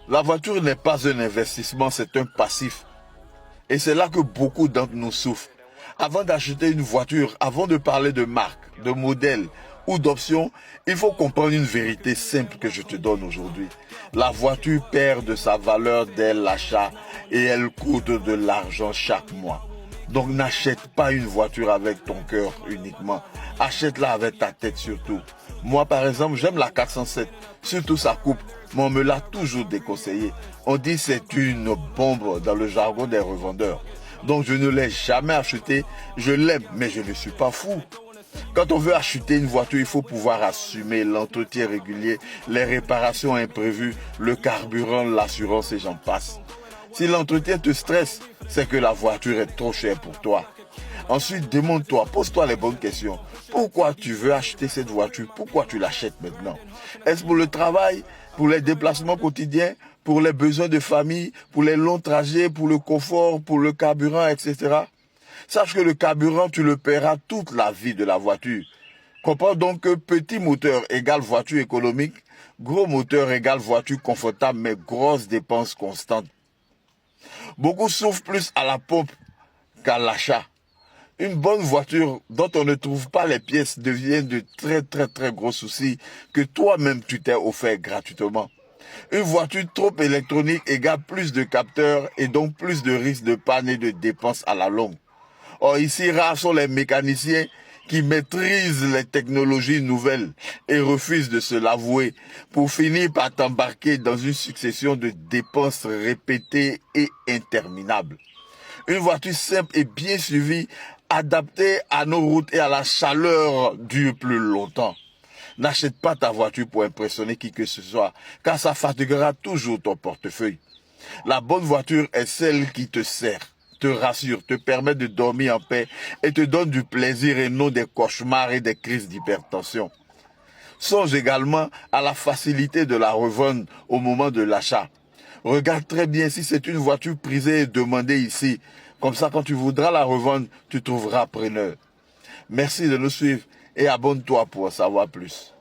La voiture n'est pas un investissement, c'est un passif. Et c'est là que beaucoup d'entre nous souffrent. Avant d'acheter une voiture, avant de parler de marque, de modèle ou d'option, il faut comprendre une vérité simple que je te donne aujourd'hui. La voiture perd de sa valeur dès l'achat et elle coûte de l'argent chaque mois. Donc n'achète pas une voiture avec ton cœur uniquement. Achète-la avec ta tête surtout. Moi par exemple, j'aime la 407, surtout sa coupe, mais on me l'a toujours déconseillé. On dit c'est une bombe dans le jargon des revendeurs. Donc je ne l'ai jamais achetée, je l'aime, mais je ne suis pas fou. Quand on veut acheter une voiture, il faut pouvoir assumer l'entretien régulier, les réparations imprévues, le carburant, l'assurance et j'en passe. Si l'entretien te stresse, c'est que la voiture est trop chère pour toi. Ensuite, demande-toi, pose-toi les bonnes questions. Pourquoi tu veux acheter cette voiture? Pourquoi tu l'achètes maintenant? Est-ce pour le travail, pour les déplacements quotidiens, pour les besoins de famille, pour les longs trajets, pour le confort, pour le carburant, etc.? Sache que le carburant, tu le paieras toute la vie de la voiture. Comprends donc que petit moteur égale voiture économique, gros moteur égale voiture confortable mais grosses dépenses constantes. Beaucoup souffrent plus à la pompe qu'à l'achat. Une bonne voiture dont on ne trouve pas les pièces devient de très gros soucis que toi-même tu t'es offert gratuitement. Une voiture trop électronique égale plus de capteurs et donc plus de risques de panne et de dépenses à la longue. Or ici, rares sont les mécaniciens qui maîtrisent les technologies nouvelles et refusent de se l'avouer pour finir par t'embarquer dans une succession de dépenses répétées et interminables. Une voiture simple et bien suivie, adaptée à nos routes et à la chaleur, dure plus longtemps. N'achète pas ta voiture pour impressionner qui que ce soit, car ça fatiguera toujours ton portefeuille. La bonne voiture est celle qui te sert, te rassure, te permet de dormir en paix et te donne du plaisir et non des cauchemars et des crises d'hypertension. Songe également à la facilité de la revendre au moment de l'achat. Regarde très bien si c'est une voiture prisée et demandée ici. Comme ça, quand tu voudras la revendre, tu trouveras preneur. Merci de nous suivre et abonne-toi pour en savoir plus.